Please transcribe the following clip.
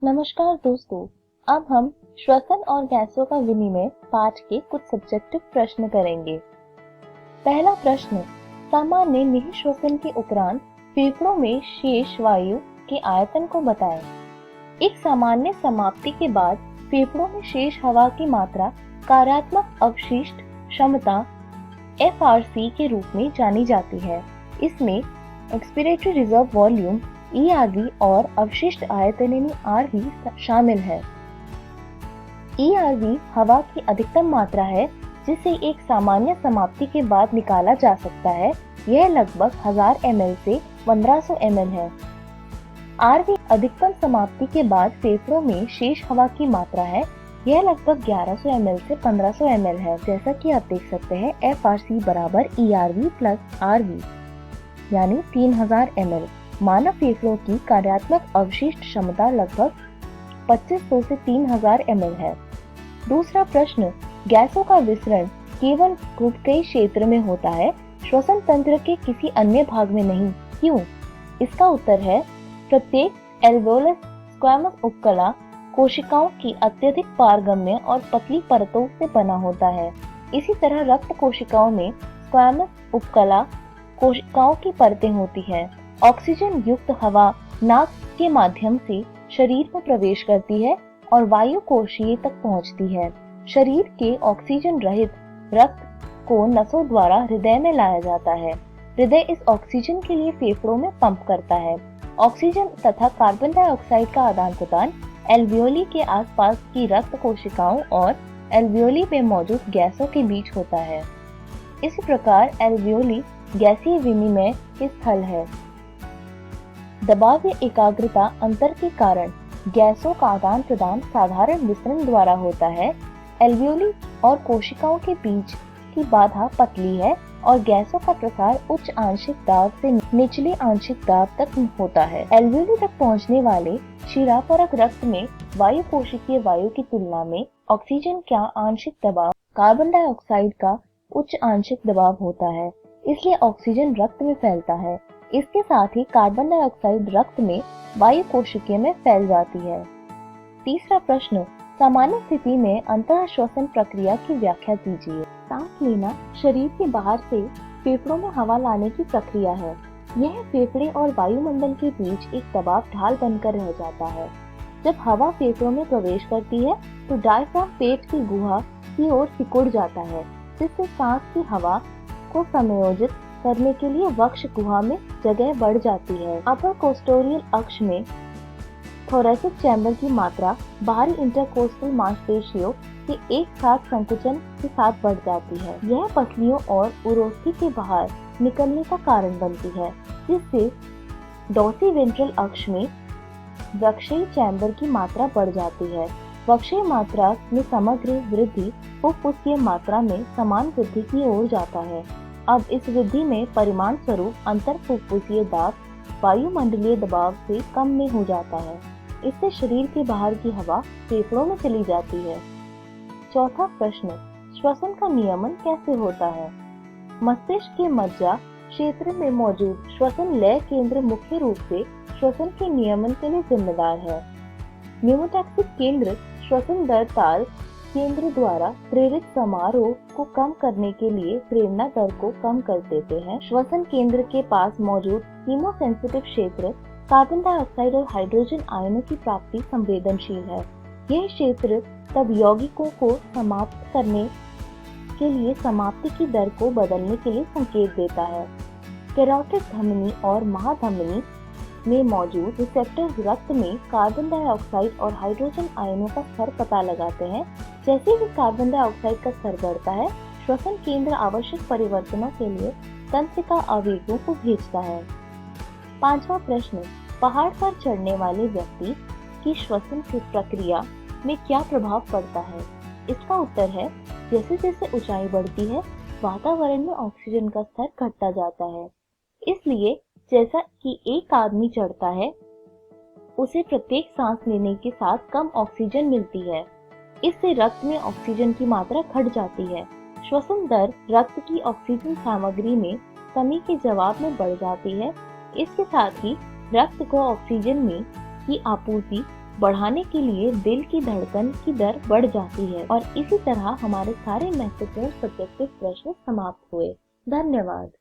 नमस्कार दोस्तों, अब हम श्वसन और गैसों का विनिमय पाठ के कुछ सब्जेक्टिव प्रश्न करेंगे। पहला प्रश्न, सामान्य निःश्वसन के उपरांत फेफड़ों में शेष वायु के आयतन को बताएं। एक सामान्य समाप्ति के बाद फेफड़ों में शेष हवा की मात्रा कार्यात्मक अवशिष्ट क्षमता FRC के रूप में जानी जाती है। इसमें एक्सपिरेटरी रिजर्व वॉल्यूम ERV और अवशिष्ट आयतन यानी RV शामिल है। ERV हवा की अधिकतम मात्रा है जिसे एक सामान्य समाप्ति के बाद निकाला जा सकता है। यह लगभग 1000 ml से 1500 ml है। RV अधिकतम समाप्ति के बाद फेफड़ों में शेष हवा की मात्रा है। यह लगभग 1100 ml से 1500 ml है। जैसा कि आप देख सकते हैं FRC बराबर ERV प्लस RV यानी 3000 ml। मानव फेफड़ों की कार्यात्मक अवशिष्ट क्षमता लगभग 2500 से 3000 ml है। दूसरा प्रश्न, गैसों का विसरण केवल गुप्तकाय क्षेत्र में होता है, श्वसन तंत्र के किसी अन्य भाग में नहीं, क्यों? इसका उत्तर है, प्रत्येक एल्वेओलस स्क्वैमस उपकला कोशिकाओं की अत्यधिक पारगम्य और पतली परतों से बना होता है। इसी तरह रक्त कोशिकाओं में स्क्वैमस उपकला कोशिकाओं की परतें होती हैं। ऑक्सीजन युक्त हवा नाक के माध्यम से शरीर में प्रवेश करती है और वायु कोशिका तक पहुंचती है। शरीर के ऑक्सीजन रहित रक्त को नसों द्वारा हृदय में लाया जाता है। हृदय इस ऑक्सीजन के लिए फेफड़ों में पंप करता है। ऑक्सीजन तथा कार्बन डाइऑक्साइड का आदान प्रदान एल्वियोली के आसपास की रक्त कोशिकाओं और एल्वियोली में मौजूद गैसों के बीच होता है। इसी प्रकार एल्वियोली गैसीय विनिमय के स्थल है। दबाव या एकाग्रता अंतर के कारण गैसों का आदान प्रदान साधारण विसरण द्वारा होता है। एल्वियोली और कोशिकाओं के बीच की बाधा पतली है और गैसों का प्रसार उच्च आंशिक दाब से निचले आंशिक दाब तक होता है। एल्वियोली तक पहुंचने वाले शिरापरक रक्त में वायु कोशिकीय वायु की तुलना में ऑक्सीजन का आंशिक दबाव कार्बन डाइऑक्साइड का उच्च आंशिक दबाव होता है, इसलिए ऑक्सीजन रक्त में फैलता है। इसके साथ ही कार्बन डाइऑक्साइड रक्त में वायु कोशिकीय में फैल जाती है। तीसरा प्रश्न, सामान्य स्थिति में अंतःश्वसन प्रक्रिया की व्याख्या कीजिए। सांस लेना शरीर के बाहर से फेफड़ों में हवा लाने की प्रक्रिया है। यह फेफड़े और वायुमंडल के बीच एक दबाव ढाल बनकर रह जाता है। जब हवा फेफड़ों में प्रवेश करती है तो डायफ्राम पेट की गुहा की ओर सिकुड़ जाता है, जिससे सांस की हवा को समायोजित करने के लिए वक्ष गुहा में जगह बढ़ जाती है। अपर कोस्टोरियल अक्ष में थोरैसिक चैम्बर की मात्रा बाहरी इंटरकोस्टल मांसपेशियों के एक साथ संकुचन के साथ बढ़ जाती है। यह पसलियों और उरोस्थि के बाहर निकलने का कारण बनती है, जिससे डॉर्सी-वेंट्रल अक्ष में वक्षीय चैम्बर की मात्रा बढ़ जाती है। वक्षीय मात्रा में समग्र वृद्धि फुफ्फुसीय मात्रा में समान वृद्धि की ओर जाता है। अब इस वृद्धि में परिमाण स्वरूप अंतर फुफ्फुसीय दाब वायुमंडलीय दबाव से कम में हो जाता है। इससे शरीर के बाहर की हवा फेफड़ों में चली जाती है। चौथा प्रश्न, श्वसन का नियमन कैसे होता है? मस्तिष्क के मज्जा क्षेत्र में मौजूद श्वसन लय केंद्र मुख्य रूप से श्वसन के नियमन के लिए जिम्मेदार है। न्यूमोटैक्सिक केंद्र श्वसन दर ताल केंद्र द्वारा प्रेरित समारोह को कम करने के लिए प्रेरणा दर को कम कर देते हैं। श्वसन केंद्र के पास मौजूद कीमोसेंसिटिव क्षेत्र कार्बन डाइऑक्साइड और हाइड्रोजन आयनों की प्राप्ति संवेदनशील है। यह क्षेत्र तब यौगिकों को समाप्त करने के लिए समाप्ति की दर को बदलने के लिए संकेत देता है। कैरोटिड धमनी और महाधमनी में मौजूद रिसेप्टर रक्त में कार्बन डाइऑक्साइड और हाइड्रोजन आयनों का स्तर पता लगाते हैं। जैसे ही कार्बन डाइऑक्साइड का स्तर बढ़ता है, श्वसन केंद्र आवश्यक परिवर्तनों के लिए तंत्रिका आवेगों को भेजता है। पांचवा प्रश्न, पहाड़ पर चढ़ने वाले व्यक्ति की श्वसन की प्रक्रिया में क्या प्रभाव पड़ता है? इसका उत्तर है, जैसे जैसे ऊंचाई बढ़ती है, वातावरण में ऑक्सीजन का स्तर घटता जाता है। इसलिए जैसा कि एक आदमी चढ़ता है, उसे प्रत्येक सांस लेने के साथ कम ऑक्सीजन मिलती है। इससे रक्त में ऑक्सीजन की मात्रा घट जाती है। श्वसन दर रक्त की ऑक्सीजन सामग्री में कमी के जवाब में बढ़ जाती है। इसके साथ ही रक्त को ऑक्सीजन में की आपूर्ति बढ़ाने के लिए दिल की धड़कन की दर बढ़ जाती है। और इसी तरह हमारे सारे महत्वपूर्ण सब्जेक्टिव प्रश्न समाप्त हुए। धन्यवाद।